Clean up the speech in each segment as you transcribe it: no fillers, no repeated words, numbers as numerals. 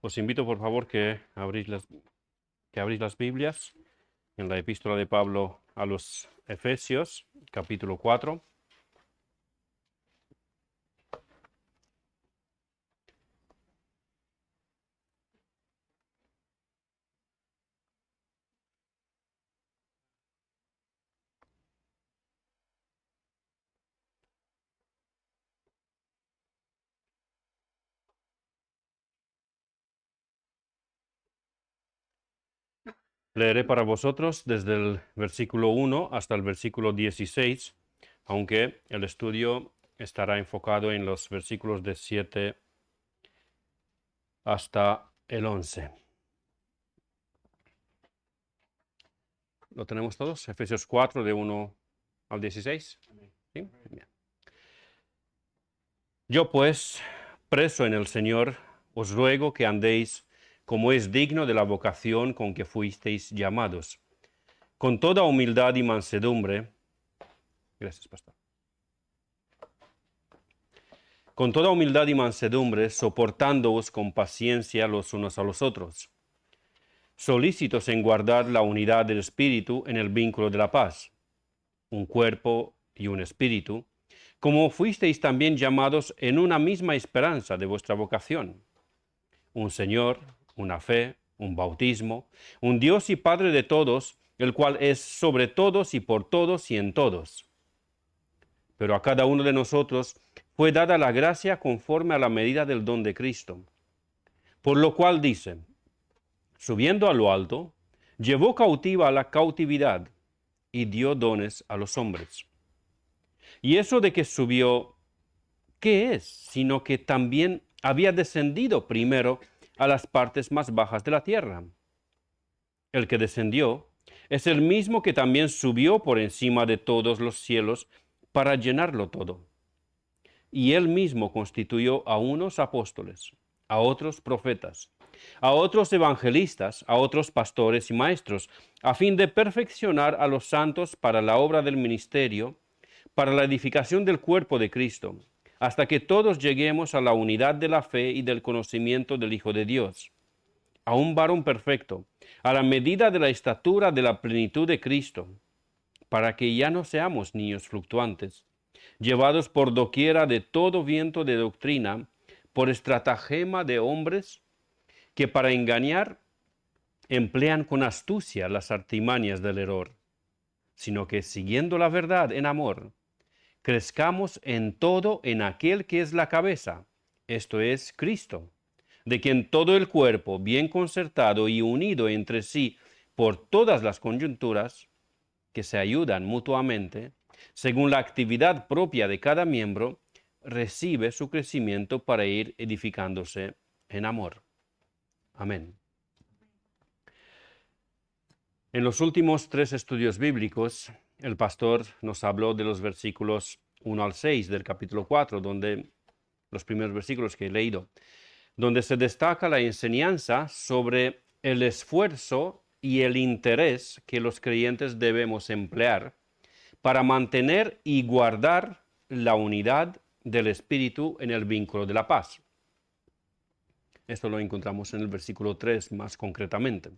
Os invito, por favor, que abrís las Biblias en la epístola de Pablo a los Efesios, capítulo 4. Leeré para vosotros desde el versículo 1 hasta el versículo 16, aunque el estudio estará enfocado en los versículos de 7 hasta el 11. ¿Lo tenemos todos? Efesios 4, de 1 al 16. ¿Sí? Bien. Yo pues, preso en el Señor, os ruego que andéis como es digno de la vocación con que fuisteis llamados, con toda humildad y mansedumbre. Gracias, pastor. Con toda humildad y mansedumbre, soportándoos con paciencia los unos a los otros, solícitos en guardar la unidad del Espíritu en el vínculo de la paz, un cuerpo y un espíritu, como fuisteis también llamados en una misma esperanza de vuestra vocación. Un Señor, una fe, un bautismo, un Dios y Padre de todos, el cual es sobre todos y por todos y en todos. Pero a cada uno de nosotros fue dada la gracia conforme a la medida del don de Cristo. Por lo cual dice, subiendo a lo alto, llevó cautiva la cautividad y dio dones a los hombres. Y eso de que subió, ¿qué es? Sino que también había descendido primero a las partes más bajas de la tierra. El que descendió es el mismo que también subió por encima de todos los cielos para llenarlo todo. Y él mismo constituyó a unos apóstoles, a otros profetas, a otros evangelistas, a otros pastores y maestros, a fin de perfeccionar a los santos para la obra del ministerio, para la edificación del cuerpo de Cristo, hasta que todos lleguemos a la unidad de la fe y del conocimiento del Hijo de Dios, a un varón perfecto, a la medida de la estatura de la plenitud de Cristo, para que ya no seamos niños fluctuantes, llevados por doquiera de todo viento de doctrina, por estratagema de hombres que para engañar emplean con astucia las artimañas del error, sino que siguiendo la verdad en amor, crezcamos en todo en aquel que es la cabeza, esto es Cristo, de quien todo el cuerpo, bien concertado y unido entre sí por todas las coyunturas, que se ayudan mutuamente, según la actividad propia de cada miembro, recibe su crecimiento para ir edificándose en amor. Amén. En los últimos 3 estudios bíblicos, el pastor nos habló de los versículos 1 al 6 del capítulo 4, donde los primeros versículos que he leído, donde se destaca la enseñanza sobre el esfuerzo y el interés que los creyentes debemos emplear para mantener y guardar la unidad del Espíritu en el vínculo de la paz. Esto lo encontramos en el versículo 3 más concretamente.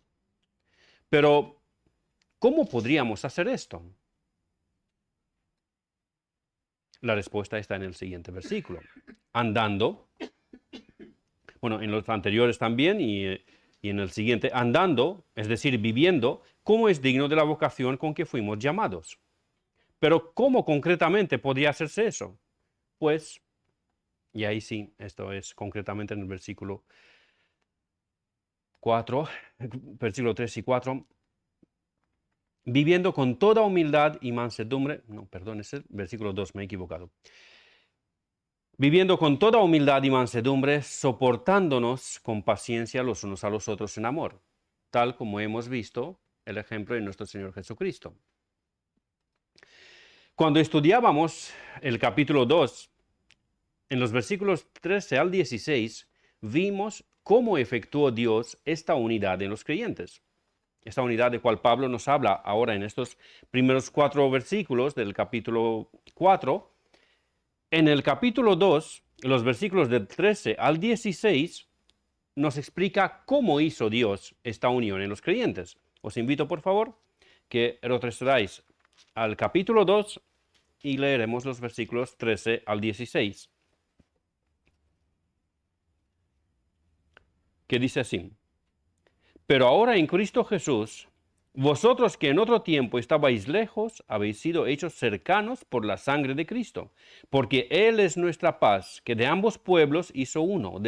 Pero, ¿cómo podríamos hacer esto? La respuesta está en el siguiente versículo. Andando, bueno, en los anteriores también y en el siguiente, andando, es decir, viviendo, como es digno de la vocación con que fuimos llamados. Pero, ¿cómo concretamente podría hacerse eso? Pues, y ahí sí, esto es concretamente en el versículo 4, versículo 3 y 4, viviendo con toda humildad y mansedumbre, no, perdón, es el versículo 2, me he equivocado. Viviendo con toda humildad y mansedumbre, soportándonos con paciencia los unos a los otros en amor, tal como hemos visto el ejemplo de nuestro Señor Jesucristo. Cuando estudiábamos el capítulo 2, en los versículos 13 al 16, vimos cómo efectuó Dios esta unidad en los creyentes. Esta unidad de cual Pablo nos habla ahora en estos primeros 4 versículos del capítulo 4. En el capítulo 2, los versículos del 13 al 16, nos explica cómo hizo Dios esta unión en los creyentes. Os invito, por favor, que retrocedáis al capítulo 2 y leeremos los versículos 13 al 16, que dice así: Pero ahora en Cristo Jesús, vosotros que en otro tiempo estabais lejos, habéis sido hechos cercanos por la sangre de Cristo, porque Él es nuestra paz, que de ambos pueblos hizo uno,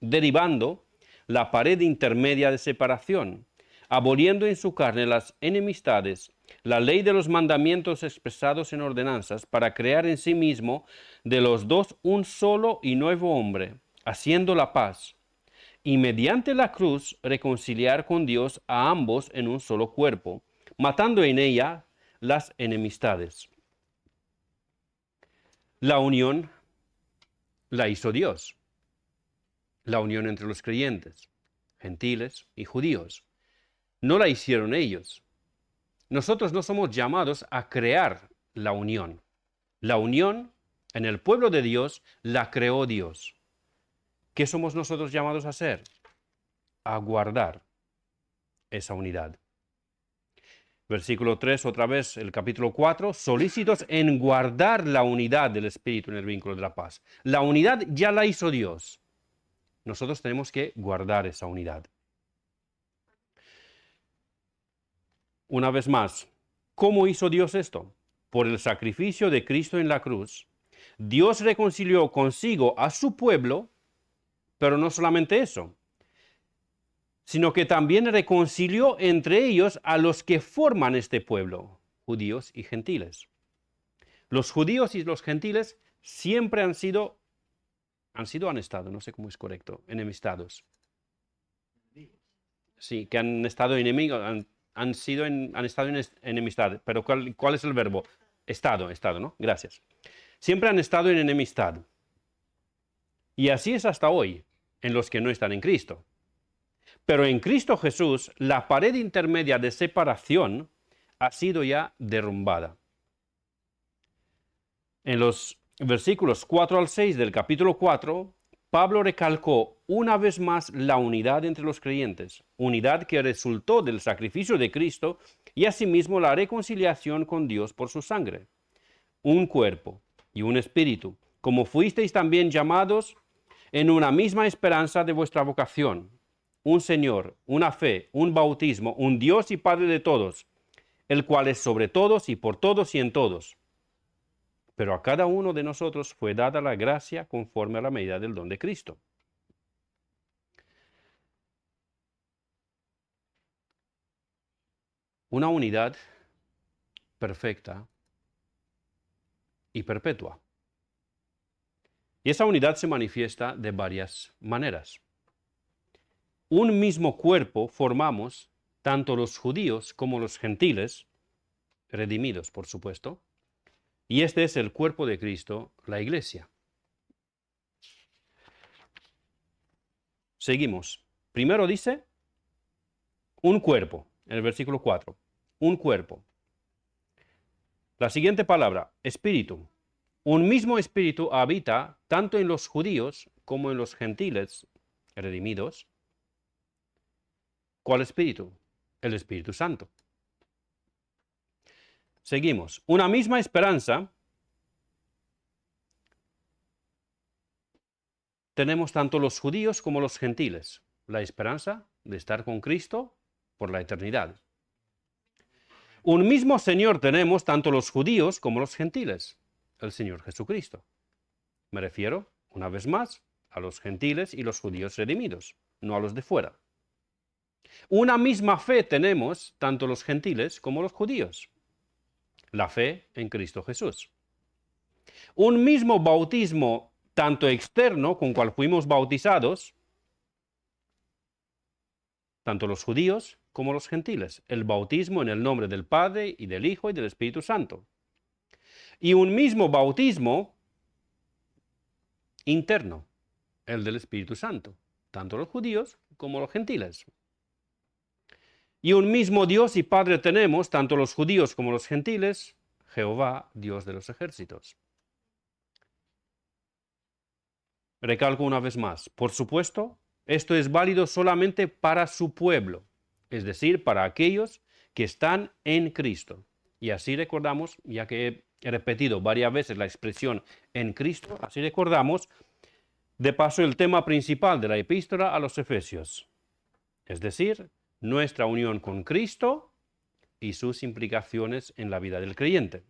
derribando la pared intermedia de separación, aboliendo en su carne las enemistades, la ley de los mandamientos expresados en ordenanzas, para crear en sí mismo de los dos un solo y nuevo hombre, haciendo la paz, y mediante la cruz reconciliar con Dios a ambos en un solo cuerpo, matando en ella las enemistades. La unión la hizo Dios, la unión entre los creyentes, gentiles y judíos. No la hicieron ellos. Nosotros no somos llamados a crear la unión. La unión en el pueblo de Dios la creó Dios. ¿Qué somos nosotros llamados a hacer? A guardar esa unidad. Versículo 3, otra vez, el capítulo 4, solícitos en guardar la unidad del Espíritu en el vínculo de la paz. La unidad ya la hizo Dios. Nosotros tenemos que guardar esa unidad. Una vez más, ¿cómo hizo Dios esto? Por el sacrificio de Cristo en la cruz, Dios reconcilió consigo a su pueblo, pero no solamente eso, sino que también reconcilió entre ellos a los que forman este pueblo, judíos y gentiles. Los judíos y los gentiles siempre han estado, no sé cómo es correcto, enemistados. Sí, que han estado enemigos, han estado en enemistad. Pero ¿cuál es el verbo? Estado, ¿no? Gracias. Siempre han estado en enemistad. Y así es hasta hoy, en los que no están en Cristo. Pero en Cristo Jesús, la pared intermedia de separación ha sido ya derrumbada. En los versículos 4 al 6 del capítulo 4, Pablo recalcó una vez más la unidad entre los creyentes, unidad que resultó del sacrificio de Cristo y asimismo la reconciliación con Dios por su sangre. Un cuerpo y un espíritu, como fuisteis también llamados en una misma esperanza de vuestra vocación. Un Señor, una fe, un bautismo, un Dios y Padre de todos, el cual es sobre todos y por todos y en todos. Pero a cada uno de nosotros fue dada la gracia conforme a la medida del don de Cristo. Una unidad perfecta y perpetua. Y esa unidad se manifiesta de varias maneras. Un mismo cuerpo formamos tanto los judíos como los gentiles, redimidos, por supuesto, y este es el cuerpo de Cristo, la iglesia. Seguimos. Primero dice, un cuerpo, en el versículo 4, un cuerpo. La siguiente palabra, espíritu. Un mismo espíritu habita tanto en los judíos como en los gentiles redimidos. ¿Cuál espíritu? El Espíritu Santo. Seguimos. Una misma esperanza tenemos tanto los judíos como los gentiles. La esperanza de estar con Cristo por la eternidad. Un mismo Señor tenemos tanto los judíos como los gentiles, el Señor Jesucristo. Me refiero, una vez más, a los gentiles y los judíos redimidos, no a los de fuera. Una misma fe tenemos tanto los gentiles como los judíos. La fe en Cristo Jesús. Un mismo bautismo, tanto externo con cual fuimos bautizados, tanto los judíos como los gentiles. El bautismo en el nombre del Padre y del Hijo y del Espíritu Santo. Y un mismo bautismo interno, el del Espíritu Santo, tanto los judíos como los gentiles. Y un mismo Dios y Padre tenemos, tanto los judíos como los gentiles, Jehová, Dios de los ejércitos. Recalco una vez más, por supuesto, Esto es válido solamente para su pueblo, es decir, para aquellos que están en Cristo. Y así recordamos, ya que he repetido varias veces la expresión en Cristo, así recordamos de paso el tema principal de la epístola a los Efesios, es decir, nuestra unión con Cristo y sus implicaciones en la vida del creyente.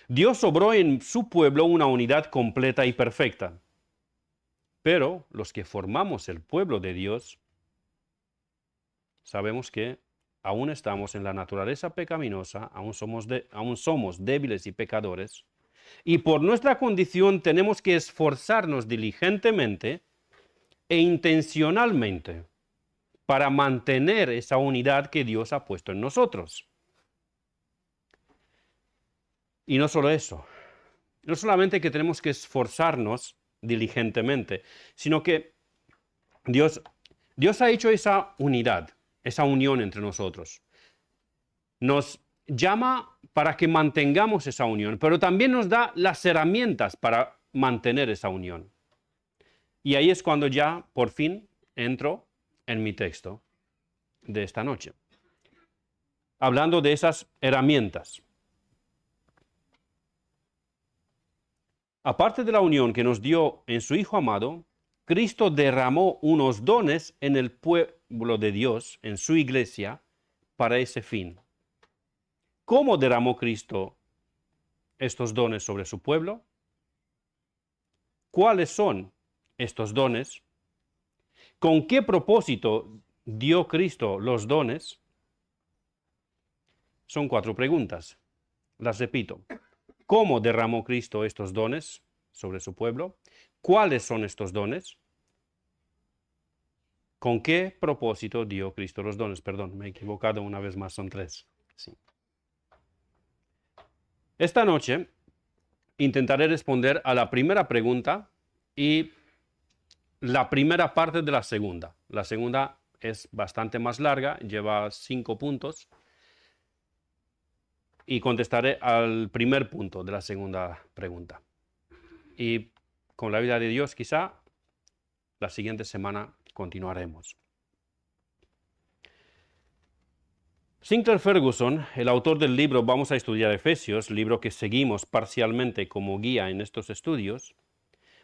Dios obró en su pueblo una unidad completa y perfecta, pero los que formamos el pueblo de Dios sabemos que aún estamos en la naturaleza pecaminosa, aún somos débiles y pecadores, y por nuestra condición tenemos que esforzarnos diligentemente e intencionalmente para mantener esa unidad que Dios ha puesto en nosotros. Y no solo eso, no solamente que tenemos que esforzarnos diligentemente, sino que Dios ha hecho esa unidad, esa unión entre nosotros. Nos llama para que mantengamos esa unión, pero también nos da las herramientas para mantener esa unión. Y ahí es cuando ya, por fin, entro en mi texto de esta noche, hablando de esas herramientas. Aparte de la unión que nos dio en su Hijo amado, Cristo derramó unos dones en el pueblo de Dios, en su iglesia, para ese fin. ¿Cómo derramó Cristo estos dones sobre su pueblo? ¿Cuáles son estos dones? ¿Con qué propósito dio Cristo los dones? Son 4 preguntas. Las repito. ¿Cómo derramó Cristo estos dones sobre su pueblo? ¿Cuáles son estos dones? ¿Con qué propósito dio Cristo los dones? Perdón, me he equivocado una vez más, son 3. Sí. Esta noche intentaré responder a la primera pregunta y la primera parte de la segunda. La segunda es bastante más larga, lleva 5 puntos. Y contestaré al primer punto de la segunda pregunta. Y con la ayuda de Dios, quizá la siguiente semana continuaremos. Sinclair Ferguson, el autor del libro Vamos a estudiar Efesios, libro que seguimos parcialmente como guía en estos estudios,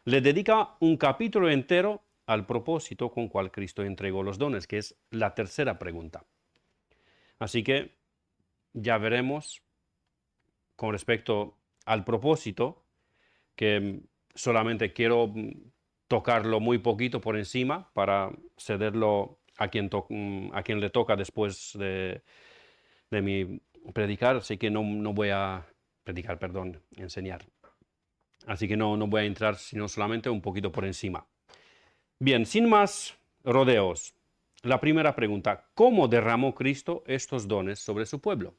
le dedica un capítulo entero al propósito con cual Cristo entregó los dones, que es la tercera pregunta. Así que ya veremos con respecto al propósito, que solamente quiero tocarlo muy poquito por encima para cederlo a quien le toca después de mi predicar, así que no voy a predicar, perdón, enseñar. Así que no voy a entrar sino solamente un poquito por encima. Bien, sin más rodeos, la primera pregunta: ¿cómo derramó Cristo estos dones sobre su pueblo?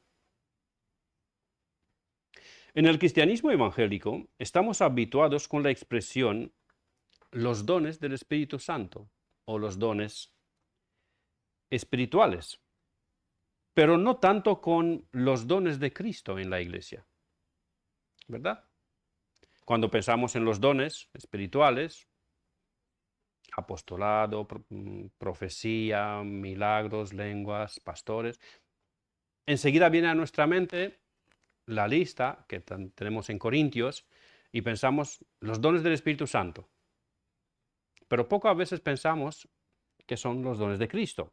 En el cristianismo evangélico estamos habituados con la expresión los dones del Espíritu Santo o los dones espirituales, pero no tanto con los dones de Cristo en la iglesia, ¿verdad? Cuando pensamos en los dones espirituales, apostolado, profecía, milagros, lenguas, pastores, enseguida viene a nuestra mente la lista que tenemos en Corintios y pensamos los dones del Espíritu Santo. Pero pocas veces pensamos que son los dones de Cristo.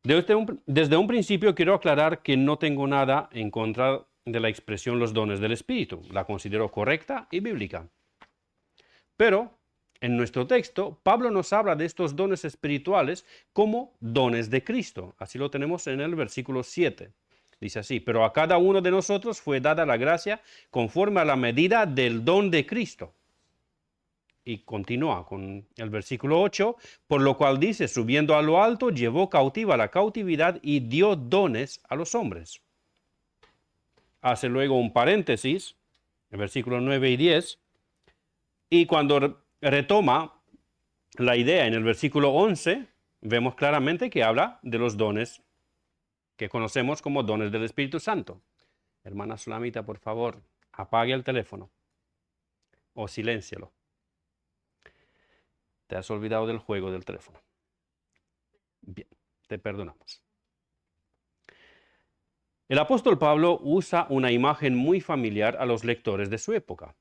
Desde un principio quiero aclarar que no tengo nada en contra de la expresión los dones del Espíritu. La considero correcta y bíblica. Pero en nuestro texto, Pablo nos habla de estos dones espirituales como dones de Cristo. Así lo tenemos en el versículo 7. Dice así: pero a cada uno de nosotros fue dada la gracia conforme a la medida del don de Cristo. Y continúa con el versículo 8, por lo cual dice, subiendo a lo alto, llevó cautiva la cautividad y dio dones a los hombres. Hace luego un paréntesis, el versículo 9 y 10, y cuando retoma la idea en el versículo 11, vemos claramente que habla de los dones que conocemos como dones del Espíritu Santo. Hermana Sulamita, por favor, apague el teléfono o siléncialo. Te has olvidado del juego del teléfono. Bien, te perdonamos. El apóstol Pablo usa una imagen muy familiar a los lectores de su época.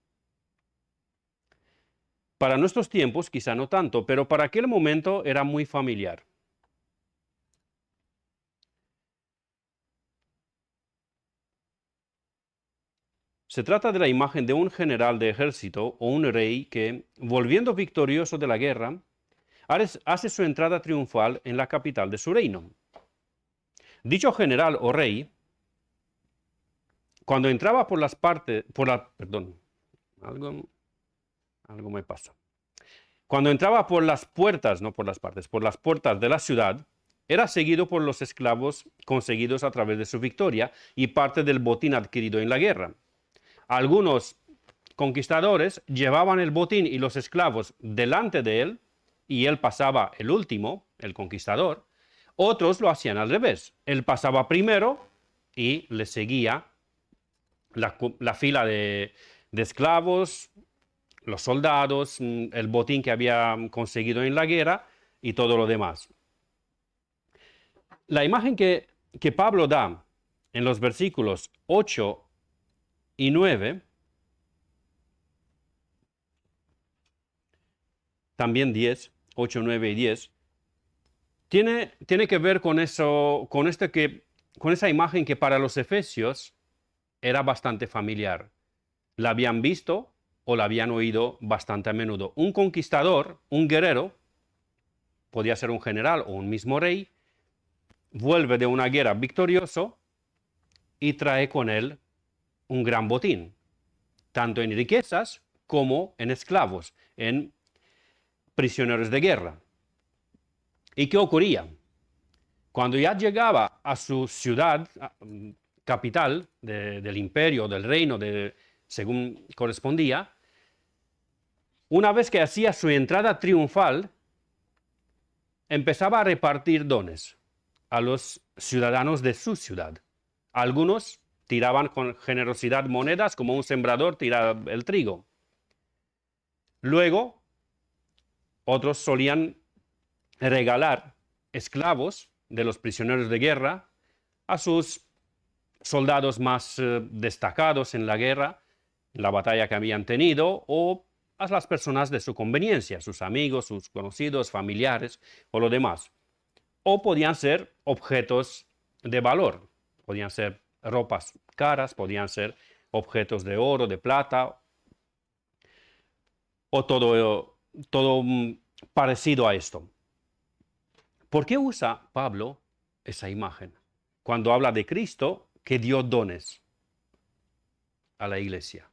Para nuestros tiempos quizá no tanto, pero para aquel momento era muy familiar. Se trata de la imagen de un general de ejército o un rey que, volviendo victorioso de la guerra, hace su entrada triunfal en la capital de su reino. Dicho general o rey, cuando entraba por las partes, algo me pasa. Cuando entraba por las puertas, no por las partes, por las puertas de la ciudad, era seguido por los esclavos conseguidos a través de su victoria y parte del botín adquirido en la guerra. Algunos conquistadores llevaban el botín y los esclavos delante de él, y él pasaba el último, el conquistador. Otros lo hacían al revés. Él pasaba primero y le seguía la fila de esclavos, los soldados, el botín que había conseguido en la guerra y todo lo demás. La imagen que Pablo da en los versículos 8 y 9, también 10, 8, 9 y 10, tiene que ver con eso, con esa imagen que para los efesios era bastante familiar. La habían visto o la habían oído bastante a menudo. Un conquistador, un guerrero, podía ser un general o un mismo rey, vuelve de una guerra victorioso y trae con él un gran botín, tanto en riquezas como en esclavos, en prisioneros de guerra. ¿Y qué ocurría? Cuando ya llegaba a su ciudad, capital del imperio, del reino, según correspondía, una vez que hacía su entrada triunfal, empezaba a repartir dones a los ciudadanos de su ciudad. Algunos tiraban con generosidad monedas, como un sembrador tira el trigo. Luego, otros solían regalar esclavos de los prisioneros de guerra a sus soldados más destacados en la guerra, en la batalla que habían tenido, o a las personas de su conveniencia, sus amigos, sus conocidos, familiares o lo demás. O podían ser objetos de valor, podían ser ropas caras, podían ser objetos de oro, de plata, o todo parecido a esto. ¿Por qué usa Pablo esa imagen? Cuando habla de Cristo que dio dones a la iglesia.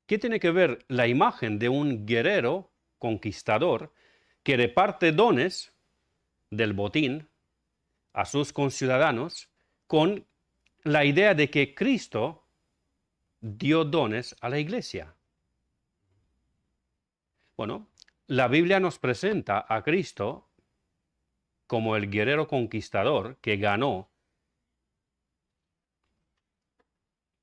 ¿Qué tiene que ver la imagen de un guerrero conquistador que reparte dones del botín a sus conciudadanos con la idea de que Cristo dio dones a la iglesia? Bueno, la Biblia nos presenta a Cristo como el guerrero conquistador que ganó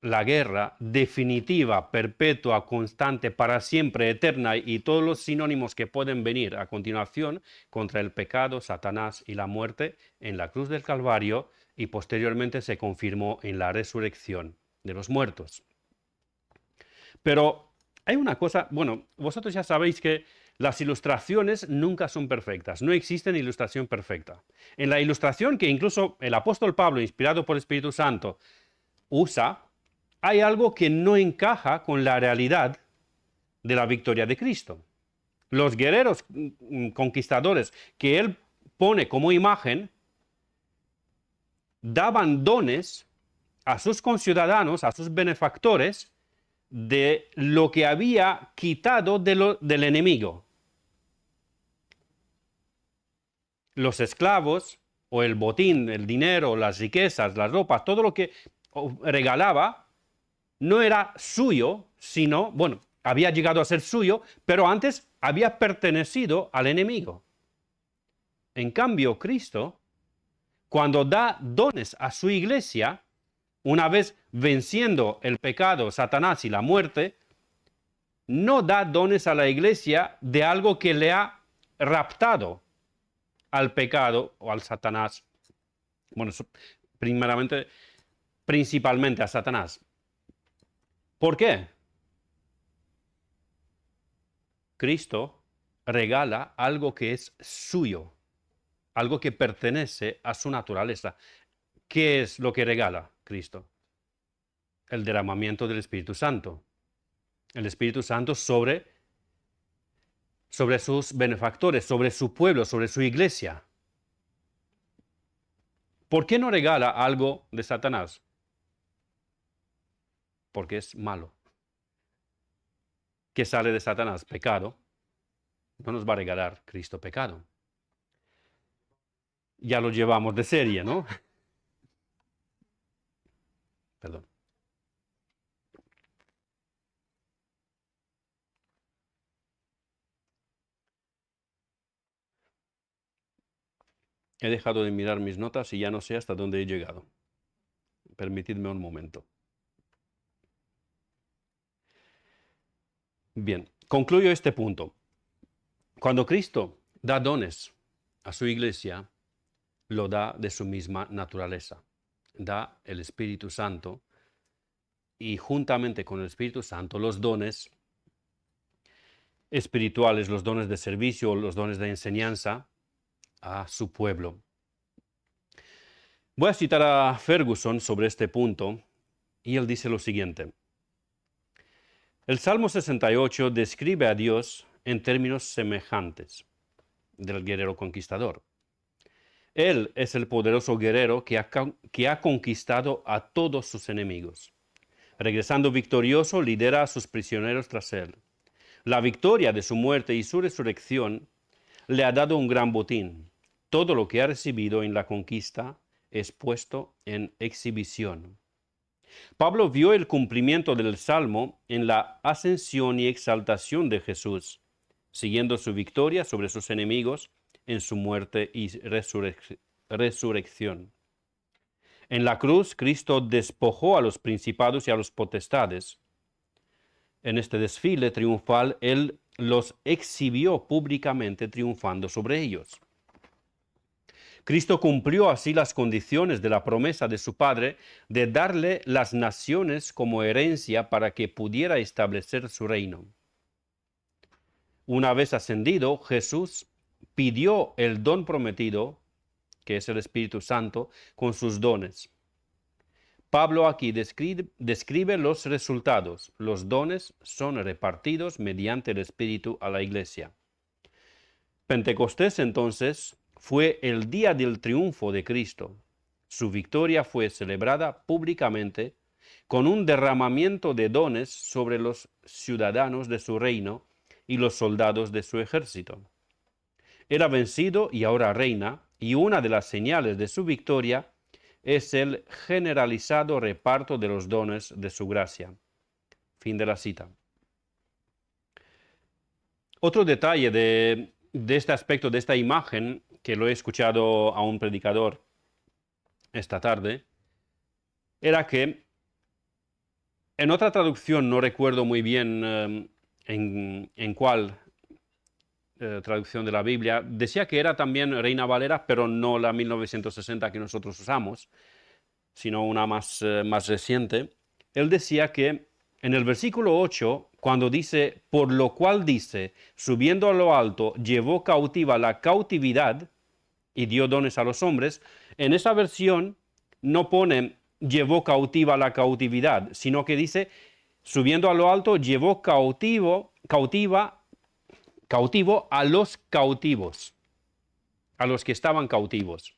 la guerra definitiva, perpetua, constante, para siempre, eterna, y todos los sinónimos que pueden venir a continuación contra el pecado, Satanás y la muerte en la cruz del Calvario, y posteriormente se confirmó en la resurrección de los muertos. Pero hay una cosa, bueno, vosotros ya sabéis que las ilustraciones nunca son perfectas, no existe ilustración perfecta. En la ilustración que incluso el apóstol Pablo, inspirado por el Espíritu Santo, usa, hay algo que no encaja con la realidad de la victoria de Cristo. Los guerreros conquistadores que él pone como imagen daban dones a sus conciudadanos, a sus benefactores, de lo que había quitado del enemigo. Los esclavos o el botín, el dinero, las riquezas, las ropas, todo lo que regalaba no era suyo, sino, bueno, había llegado a ser suyo, pero antes había pertenecido al enemigo. En cambio, Cristo, cuando da dones a su iglesia, una vez venciendo el pecado, Satanás y la muerte, no da dones a la iglesia de algo que le ha raptado al pecado o al Satanás. Bueno, principalmente a Satanás. ¿Por qué? Cristo regala algo que es suyo, algo que pertenece a su naturaleza. ¿Qué es lo que regala Cristo? El derramamiento del Espíritu Santo. El Espíritu Santo sobre sus benefactores, sobre su pueblo, sobre su iglesia. ¿Por qué no regala algo de Satanás? Porque es malo. ¿Qué sale de Satanás? Pecado. No nos va a regalar Cristo pecado. Ya lo llevamos de serie, ¿no? Perdón. He dejado de mirar mis notas y ya no sé hasta dónde he llegado. Permitidme un momento. Bien, concluyo este punto. Cuando Cristo da dones a su iglesia, lo da de su misma naturaleza. Da el Espíritu Santo y juntamente con el Espíritu Santo los dones espirituales, los dones de servicio, los dones de enseñanza a su pueblo. Voy a citar a Ferguson sobre este punto y él dice lo siguiente. El Salmo 68 describe a Dios en términos semejantes del guerrero conquistador. Él es el poderoso guerrero que ha conquistado a todos sus enemigos. Regresando victorioso, lidera a sus prisioneros tras él. La victoria de su muerte y su resurrección le ha dado un gran botín. Todo lo que ha recibido en la conquista es puesto en exhibición. Pablo vio el cumplimiento del Salmo en la ascensión y exaltación de Jesús, siguiendo su victoria sobre sus enemigos en su muerte y resurrección. En la cruz, Cristo despojó a los principados y a los potestades. En este desfile triunfal, Él los exhibió públicamente triunfando sobre ellos. Cristo cumplió así las condiciones de la promesa de su Padre de darle las naciones como herencia para que pudiera establecer su reino. Una vez ascendido, Jesús pidió el don prometido, que es el Espíritu Santo, con sus dones. Pablo aquí describe los resultados. Los dones son repartidos mediante el Espíritu a la iglesia. Pentecostés entonces fue el día del triunfo de Cristo. Su victoria fue celebrada públicamente con un derramamiento de dones sobre los ciudadanos de su reino y los soldados de su ejército. Era vencido y ahora reina, y una de las señales de su victoria es el generalizado reparto de los dones de su gracia. Fin de la cita. Otro detalle de este aspecto, de esta imagen, que lo he escuchado a un predicador esta tarde, era que en otra traducción, no recuerdo muy bien en cuál traducción de la Biblia, decía que era también Reina Valera, pero no la 1960 que nosotros usamos, sino una más reciente. Él decía que en el versículo 8, cuando dice, por lo cual dice, subiendo a lo alto, llevó cautiva la cautividad y dio dones a los hombres, en esa versión no pone llevó cautiva la cautividad, sino que dice, subiendo a lo alto, llevó cautivo a los cautivos, a los que estaban cautivos.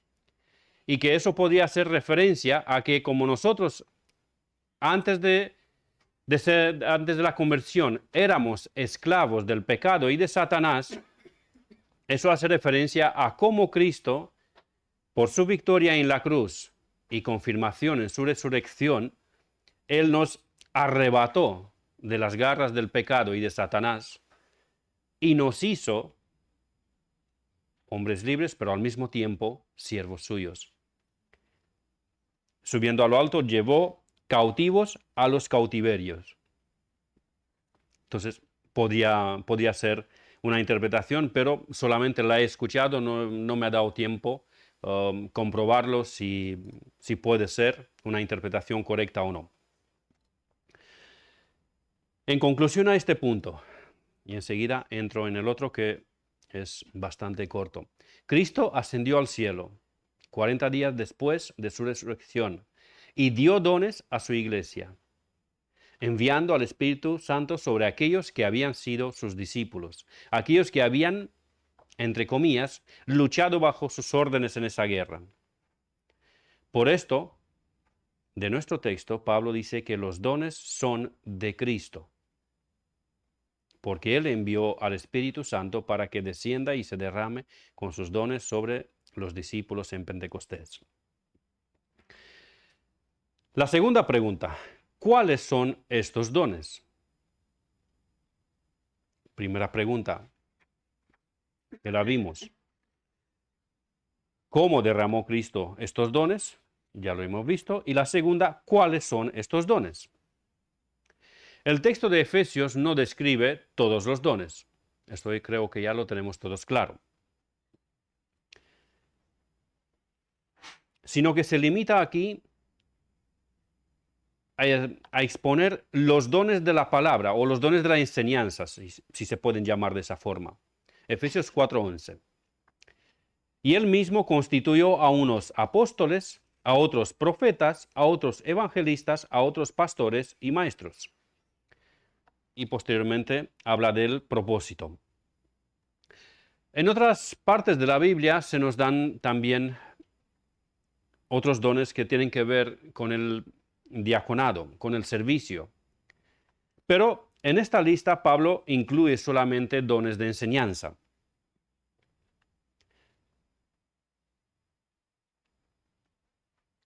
Y que eso podría hacer referencia a que como nosotros, antes de la conversión, éramos esclavos del pecado y de Satanás, eso hace referencia a cómo Cristo, por su victoria en la cruz y confirmación en su resurrección, Él nos arrebató de las garras del pecado y de Satanás y nos hizo hombres libres, pero al mismo tiempo siervos suyos. Subiendo a lo alto, llevó cautivos a los cautiverios. Entonces, podría ser una interpretación, pero solamente la he escuchado, no me ha dado tiempo comprobarlo si puede ser una interpretación correcta o no. En conclusión a este punto, y enseguida entro en el otro que es bastante corto. Cristo ascendió al cielo 40 días después de su resurrección y dio dones a su iglesia, enviando al Espíritu Santo sobre aquellos que habían sido sus discípulos, aquellos que habían, entre comillas, luchado bajo sus órdenes en esa guerra. Por esto, de nuestro texto, Pablo dice que los dones son de Cristo, porque Él envió al Espíritu Santo para que descienda y se derrame con sus dones sobre los discípulos en Pentecostés. La segunda pregunta, ¿cuáles son estos dones? Primera pregunta, que la vimos. ¿Cómo derramó Cristo estos dones? Ya lo hemos visto. Y la segunda, ¿cuáles son estos dones? El texto de Efesios no describe todos los dones. Esto creo que ya lo tenemos todos claro. Sino que se limita aquí a exponer los dones de la palabra o los dones de la enseñanza, si se pueden llamar de esa forma. Efesios 4:11. Y él mismo constituyó a unos apóstoles, a otros profetas, a otros evangelistas, a otros pastores y maestros. Y posteriormente habla del propósito. En otras partes de la Biblia se nos dan también otros dones que tienen que ver con el diaconado, con el servicio. Pero en esta lista Pablo incluye solamente dones de enseñanza.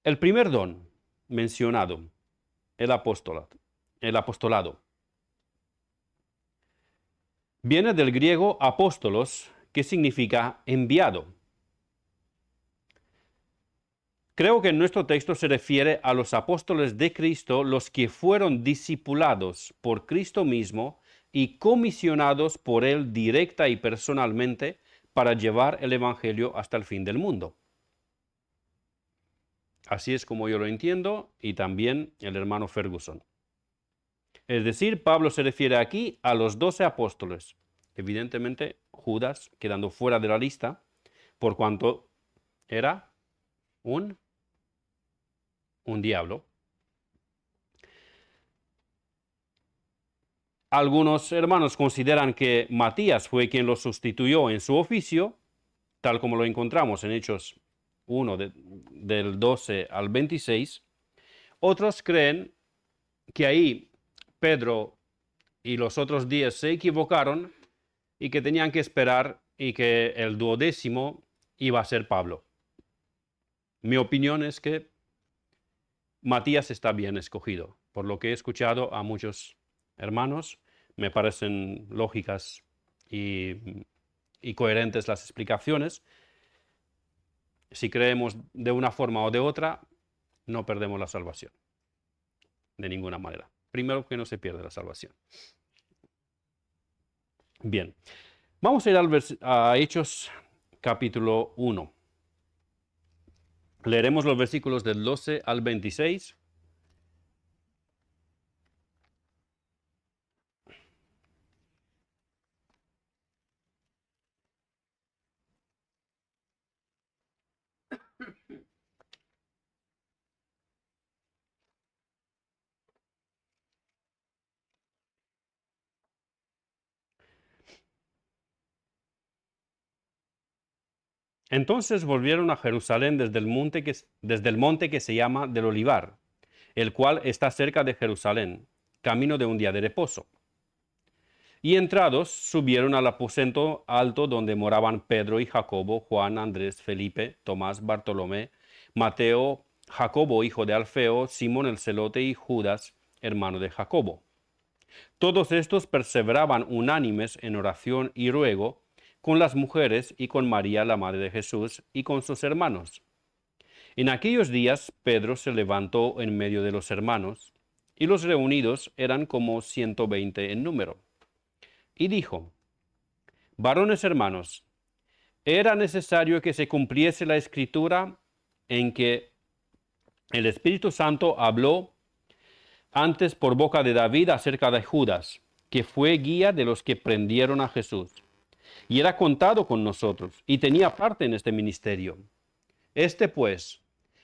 El primer don mencionado, el apostolado, viene del griego apóstolos, que significa enviado. Creo que en nuestro texto se refiere a los apóstoles de Cristo, los que fueron discipulados por Cristo mismo y comisionados por Él directa y personalmente para llevar el Evangelio hasta el fin del mundo. Así es como yo lo entiendo, y también el hermano Ferguson. Es decir, Pablo se refiere aquí a los 12 apóstoles. Evidentemente, Judas quedando fuera de la lista, por cuanto era un diablo. Algunos hermanos consideran que Matías fue quien lo sustituyó en su oficio, tal como lo encontramos en Hechos 1 del 12 al 26. Otros creen que ahí Pedro y los otros 10 se equivocaron y que tenían que esperar y que el 12º iba a ser Pablo. Mi opinión es que Matías está bien escogido. Por lo que he escuchado a muchos hermanos, me parecen lógicas y coherentes las explicaciones. Si creemos de una forma o de otra, no perdemos la salvación. De ninguna manera. Primero, que no se pierde la salvación. Bien. Vamos a ir a Hechos capítulo 1. Leeremos los versículos del 12 al 26. Entonces volvieron a Jerusalén desde el monte que se llama del Olivar, el cual está cerca de Jerusalén, camino de un día de reposo. Y entrados, subieron al aposento alto donde moraban Pedro y Jacobo, Juan, Andrés, Felipe, Tomás, Bartolomé, Mateo, Jacobo, hijo de Alfeo, Simón el celote y Judas, hermano de Jacobo. Todos estos perseveraban unánimes en oración y ruego con las mujeres y con María, la madre de Jesús, y con sus hermanos. En aquellos días Pedro se levantó en medio de los hermanos, y los reunidos eran como 120 en número, y dijo: Varones hermanos, era necesario que se cumpliese la escritura en que el Espíritu Santo habló antes por boca de David acerca de Judas, que fue guía de los que prendieron a Jesús, y era contado con nosotros, y tenía parte en este ministerio. Este pues,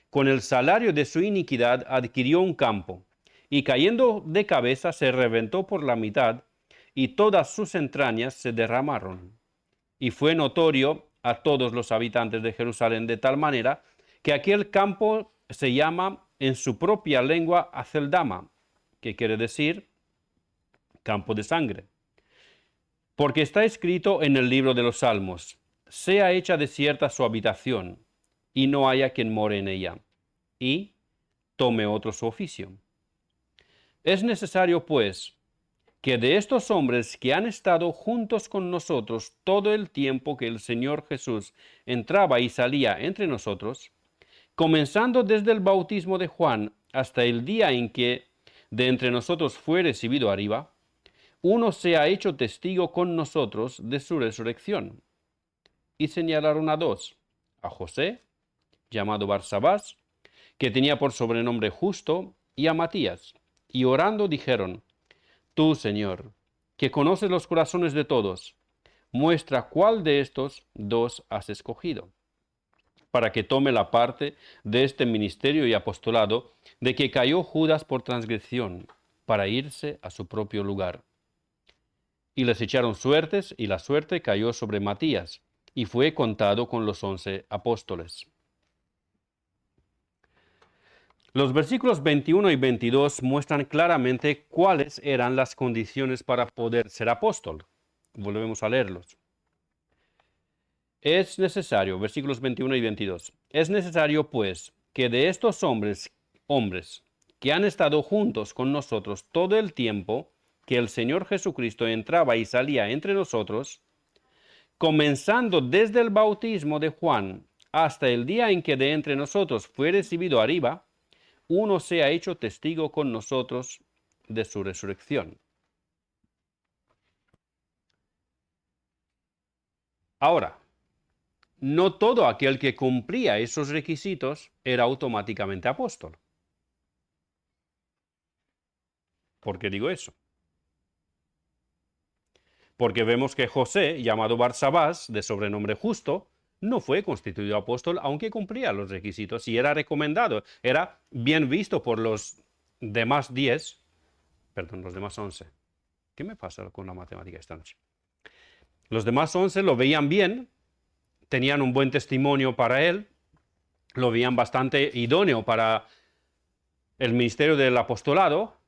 con el salario de su iniquidad, adquirió un campo, y cayendo de cabeza se reventó por la mitad, y todas sus entrañas se derramaron. Y fue notorio a todos los habitantes de Jerusalén de tal manera que aquel campo se llama en su propia lengua Aceldama, que quiere decir campo de sangre. Porque está escrito en el libro de los Salmos, sea hecha desierta su habitación, y no haya quien more en ella, y tome otro su oficio. Es necesario, pues, que de estos hombres que han estado juntos con nosotros todo el tiempo que el Señor Jesús entraba y salía entre nosotros, comenzando desde el bautismo de Juan hasta el día en que de entre nosotros fue recibido arriba, uno se ha hecho testigo con nosotros de su resurrección. Y señalaron a dos, a José, llamado Barsabás, que tenía por sobrenombre Justo, y a Matías, y orando dijeron, Tú, Señor, que conoces los corazones de todos, muestra cuál de estos dos has escogido, para que tome la parte de este ministerio y apostolado de que cayó Judas por transgresión, para irse a su propio lugar. Y les echaron suertes, y la suerte cayó sobre Matías, y fue contado con los 11 apóstoles. Los versículos 21 y 22 muestran claramente cuáles eran las condiciones para poder ser apóstol. Volvemos a leerlos. Es necesario, versículos 21 y 22, es necesario pues que de estos hombres que han estado juntos con nosotros todo el tiempo que el Señor Jesucristo entraba y salía entre nosotros, comenzando desde el bautismo de Juan hasta el día en que de entre nosotros fue recibido arriba, uno se ha hecho testigo con nosotros de su resurrección. Ahora, no todo aquel que cumplía esos requisitos era automáticamente apóstol. ¿Por qué digo eso? Porque vemos que José, llamado Barsabás, de sobrenombre Justo, no fue constituido apóstol aunque cumplía los requisitos y era recomendado, era bien visto por los demás 10, perdón, los demás 11. ¿Qué me pasa con la matemática esta noche? Los demás 11 lo veían bien, tenían un buen testimonio para él, lo veían bastante idóneo para el ministerio del apostolado,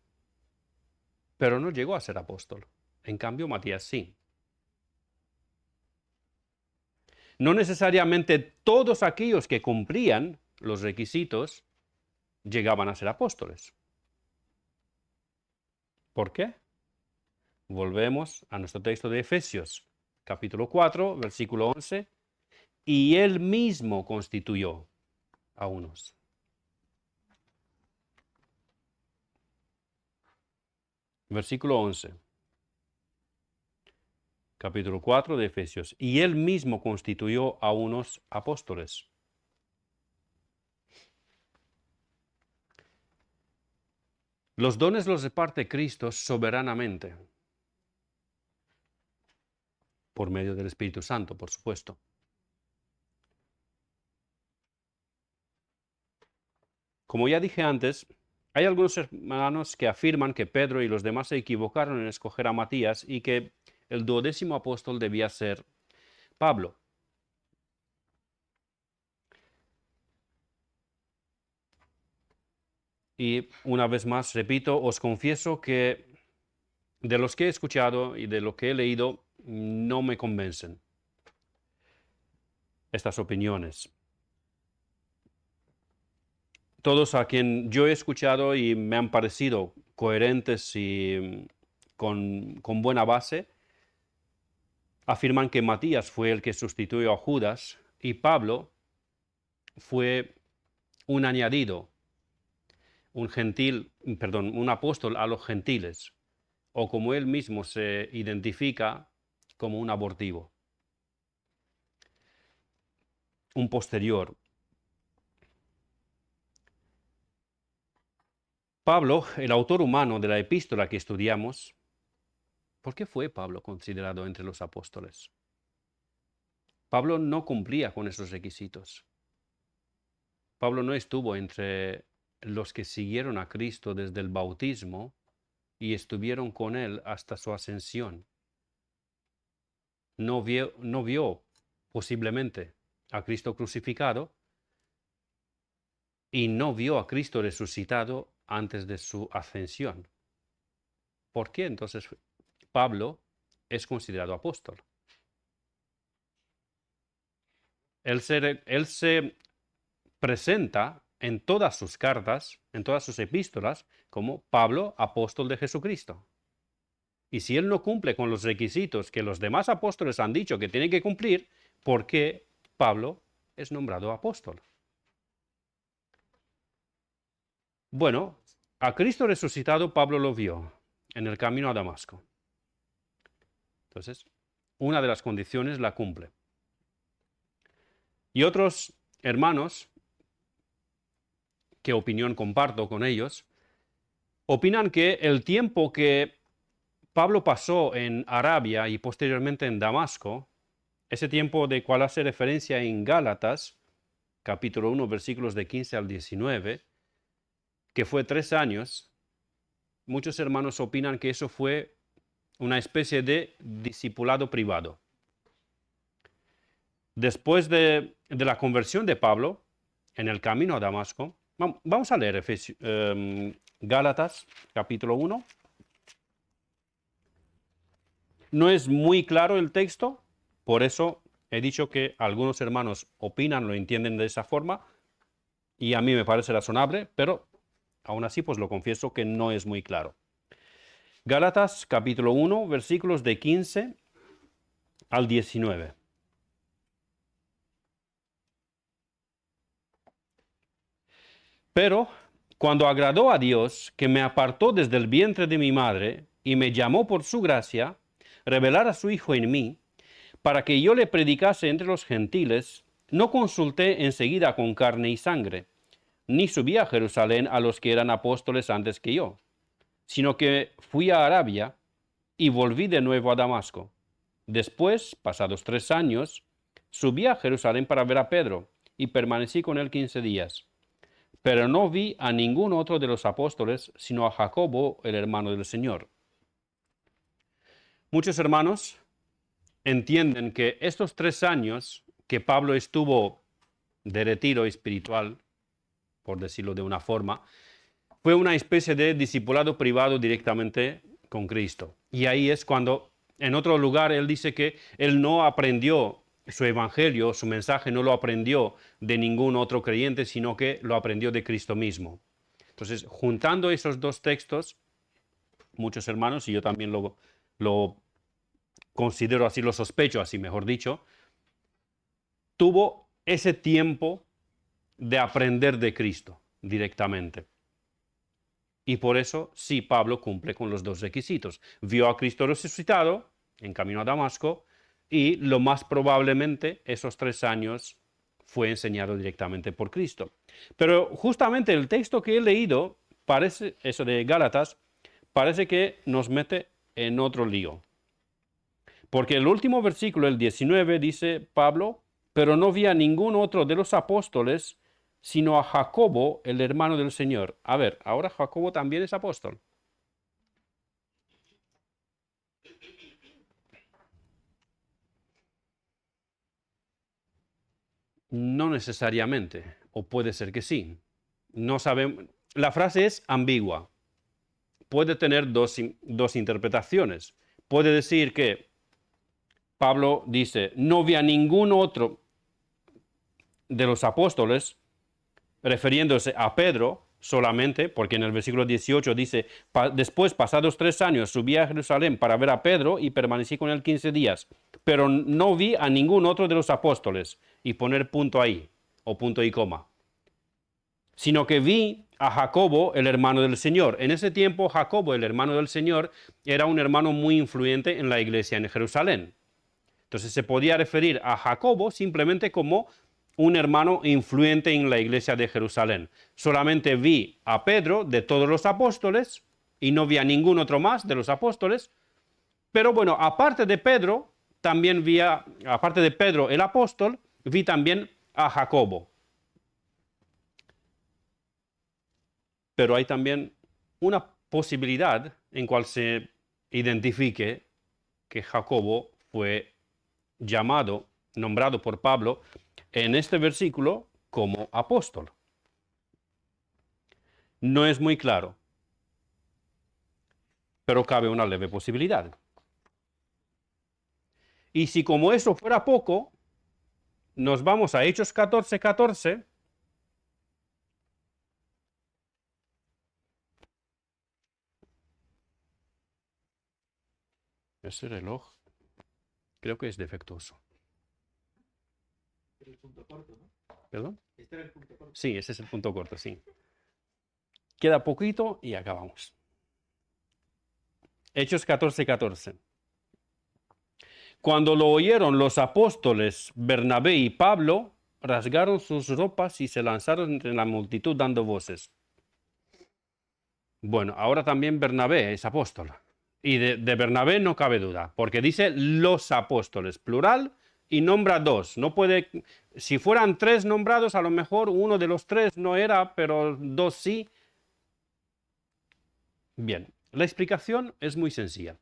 pero no llegó a ser apóstol. En cambio, Matías sí. No necesariamente todos aquellos que cumplían los requisitos llegaban a ser apóstoles. ¿Por qué? Volvemos a nuestro texto de Efesios, capítulo 4, versículo 11. Y él mismo constituyó a unos. Versículo 11. Capítulo 4 de Efesios. Y él mismo constituyó a unos apóstoles. Los dones los reparte Cristo soberanamente. Por medio del Espíritu Santo, por supuesto. Como ya dije antes, hay algunos hermanos que afirman que Pedro y los demás se equivocaron en escoger a Matías y que el 12º apóstol debía ser Pablo. Y una vez más, repito, os confieso que de los que he escuchado y de lo que he leído, no me convencen estas opiniones. Todos a quien yo he escuchado y me han parecido coherentes y con buena base, afirman que Matías fue el que sustituyó a Judas y Pablo fue un añadido, un apóstol a los gentiles, o como él mismo se identifica, como un abortivo. un posterior. Pablo, el autor humano de la epístola que estudiamos, ¿por qué fue Pablo considerado entre los apóstoles? Pablo no cumplía con esos requisitos. Pablo no estuvo entre los que siguieron a Cristo desde el bautismo y estuvieron con él hasta su ascensión. No vio posiblemente a Cristo crucificado y no vio a Cristo resucitado antes de su ascensión. ¿Por qué entonces Pablo es considerado apóstol? Él se presenta en todas sus cartas, en todas sus epístolas, como Pablo, apóstol de Jesucristo. Y si él no cumple con los requisitos que los demás apóstoles han dicho que tiene que cumplir, ¿por qué Pablo es nombrado apóstol? Bueno, a Cristo resucitado Pablo lo vio en el camino a Damasco. Entonces, una de las condiciones la cumple. Y otros hermanos, ¿qué opinión comparto con ellos? Opinan que el tiempo que Pablo pasó en Arabia y posteriormente en Damasco, ese tiempo de cual hace referencia en Gálatas, capítulo 1, versículos de 15 al 19, que fue 3 años, muchos hermanos opinan que eso fue una especie de discipulado privado. Después de la conversión de Pablo, en el camino a Damasco, vamos a leer Gálatas, capítulo 1. No es muy claro el texto, por eso he dicho que algunos hermanos opinan, lo entienden de esa forma, y a mí me parece razonable, pero aún así pues lo confieso que no es muy claro. Gálatas capítulo 1, versículos de 15 al 19. Pero cuando agradó a Dios, que me apartó desde el vientre de mi madre y me llamó por su gracia, revelar a su Hijo en mí, para que yo le predicase entre los gentiles, no consulté enseguida con carne y sangre, ni subí a Jerusalén a los que eran apóstoles antes que yo, sino que fui a Arabia y volví de nuevo a Damasco. Después, pasados 3 años, subí a Jerusalén para ver a Pedro, y permanecí con él 15 días. Pero no vi a ningún otro de los apóstoles, sino a Jacobo, el hermano del Señor. Muchos hermanos entienden que estos 3 años que Pablo estuvo de retiro espiritual, por decirlo de una forma, fue una especie de discipulado privado directamente con Cristo. Y ahí es cuando, en otro lugar, él dice que él no aprendió su evangelio, su mensaje no lo aprendió de ningún otro creyente, sino que lo aprendió de Cristo mismo. Entonces, juntando esos dos textos, muchos hermanos, y yo también lo considero así, lo sospecho así, mejor dicho, tuvo ese tiempo de aprender de Cristo directamente. Y por eso sí, Pablo cumple con los dos requisitos. Vio a Cristo resucitado en camino a Damasco y lo más probablemente esos 3 años fue enseñado directamente por Cristo. Pero justamente el texto que he leído, parece, eso de Gálatas, parece que nos mete en otro lío. Porque el último versículo, el 19, dice Pablo, pero no vi a ningún otro de los apóstoles, sino a Jacobo, el hermano del Señor. A ver, ahora Jacobo también es apóstol. No necesariamente, o puede ser que sí. No sabemos. La frase es ambigua. Puede tener dos interpretaciones. Puede decir que Pablo dice, no vi a ningún otro de los apóstoles, refiriéndose a Pedro solamente, porque en el versículo 18 dice, después, pasados 3 años, subí a Jerusalén para ver a Pedro y permanecí con él 15 días, pero no vi a ningún otro de los apóstoles, y poner punto ahí, o punto y coma, sino que vi a Jacobo, el hermano del Señor. En ese tiempo, Jacobo, el hermano del Señor, era un hermano muy influyente en la iglesia en Jerusalén. Entonces se podía referir a Jacobo simplemente como un hermano influyente en la iglesia de Jerusalén. Solamente vi a Pedro de todos los apóstoles y no vi a ningún otro más de los apóstoles. Pero bueno, aparte de Pedro, también aparte de Pedro el apóstol, vi también a Jacobo. Pero hay también una posibilidad en cual se identifique que Jacobo fue nombrado por Pablo en este versículo como apóstol. No es muy claro, pero cabe una leve posibilidad. Y si como eso fuera poco, nos vamos a Hechos 14:14. Ese reloj creo que es defectuoso. El punto corto, ¿no? ¿Perdón? Este era el punto corto. Sí, ese es el punto corto, sí. Queda poquito y acabamos. Hechos 14:14. Cuando lo oyeron los apóstoles Bernabé y Pablo, rasgaron sus ropas y se lanzaron entre la multitud dando voces. Bueno, ahora también Bernabé es apóstol. Y de Bernabé no cabe duda, porque dice los apóstoles, plural, y nombra dos. No puede, si fueran tres nombrados, a lo mejor uno de los tres no era, pero dos sí. Bien, la explicación es muy sencilla.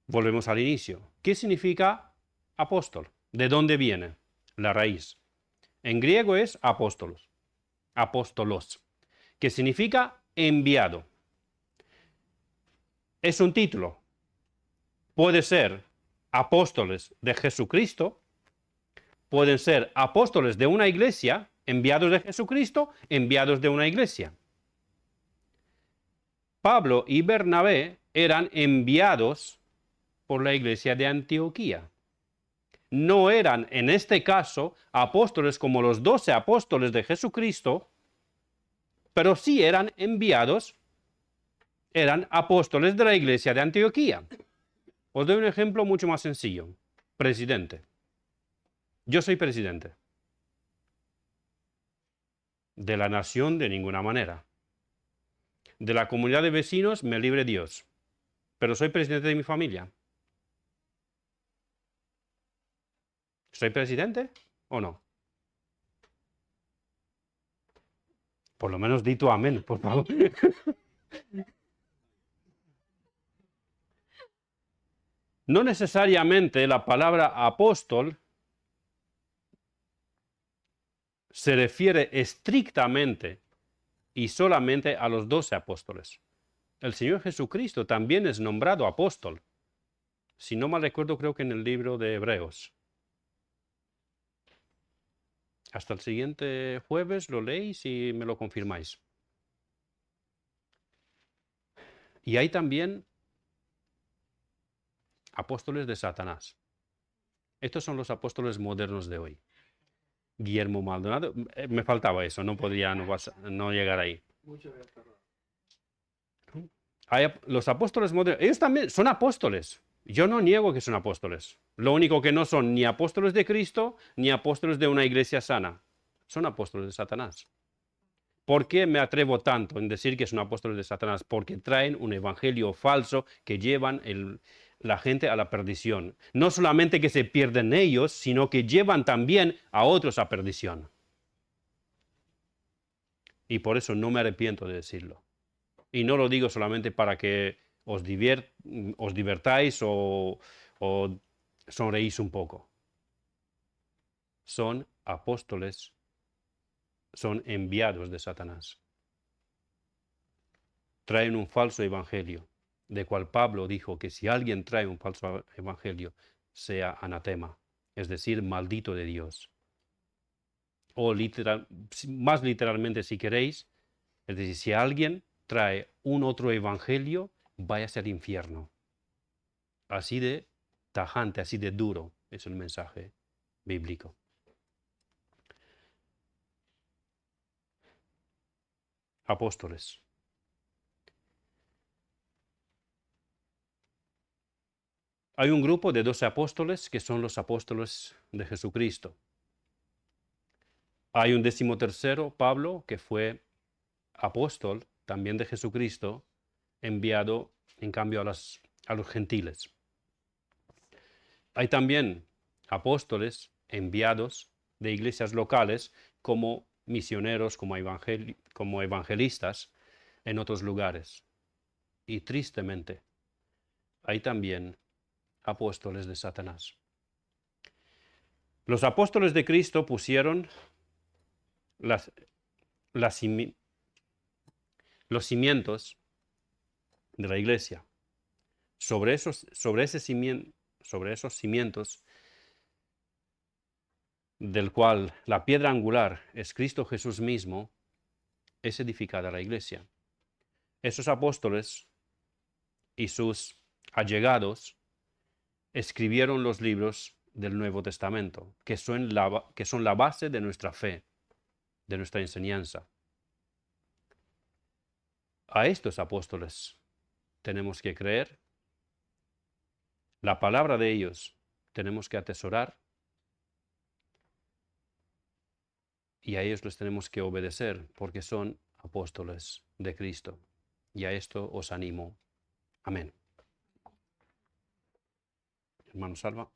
Volvemos al inicio. ¿Qué significa apóstol? ¿De dónde viene? La raíz. En griego es apóstolos, que significa enviado. Es un título. Puede ser apóstoles de Jesucristo, pueden ser apóstoles de una iglesia, enviados de Jesucristo, enviados de una iglesia. Pablo y Bernabé eran enviados por la iglesia de Antioquía. No eran, en este caso, apóstoles como los 12 apóstoles de Jesucristo, pero sí eran enviados, eran apóstoles de la iglesia de Antioquía. Os doy un ejemplo mucho más sencillo. Presidente. Yo soy presidente. De la nación de ninguna manera. De la comunidad de vecinos me libre Dios. Pero soy presidente de mi familia. ¿Soy presidente o no? Por lo menos di tu amén, por favor. No necesariamente la palabra apóstol se refiere estrictamente y solamente a los 12 apóstoles. El Señor Jesucristo también es nombrado apóstol. Si no mal recuerdo, creo que en el libro de Hebreos. Hasta el siguiente jueves lo leéis y me lo confirmáis. Y hay también apóstoles de Satanás. Estos son los apóstoles modernos de hoy. Guillermo Maldonado, me faltaba eso, no podría no llegar ahí. Mucho de esta rama. Los apóstoles modernos, ellos también son apóstoles. Yo no niego que son apóstoles. Lo único que no son ni apóstoles de Cristo, ni apóstoles de una iglesia sana. Son apóstoles de Satanás. ¿Por qué me atrevo tanto en decir que son apóstoles de Satanás? Porque traen un evangelio falso que llevan la gente a la perdición. No solamente que se pierden ellos, sino que llevan también a otros a perdición. Y por eso no me arrepiento de decirlo. Y no lo digo solamente para que os divertáis o sonreís un poco. Son apóstoles, son enviados de Satanás. Traen un falso evangelio, de cual Pablo dijo que si alguien trae un falso evangelio, sea anatema, es decir, maldito de Dios. O más literalmente si queréis, es decir, si alguien trae un otro evangelio, váyase al infierno. Así de tajante, así de duro es el mensaje bíblico. Apóstoles. Hay un grupo de 12 apóstoles que son los apóstoles de Jesucristo. Hay un 13º, Pablo, que fue apóstol también de Jesucristo, enviado en cambio a los gentiles. Hay también apóstoles enviados de iglesias locales como misioneros, como evangelistas en otros lugares. Y tristemente, hay también apóstoles de Satanás. Los apóstoles de Cristo pusieron los cimientos de la iglesia. Sobre esos cimientos, del cual la piedra angular es Cristo Jesús mismo, es edificada la iglesia. Esos apóstoles y sus allegados escribieron los libros del Nuevo Testamento, que son la base de nuestra fe, de nuestra enseñanza. A estos apóstoles tenemos que creer, la palabra de ellos tenemos que atesorar y a ellos les tenemos que obedecer porque son apóstoles de Cristo. Y a esto os animo. Amén. Hermano Salva.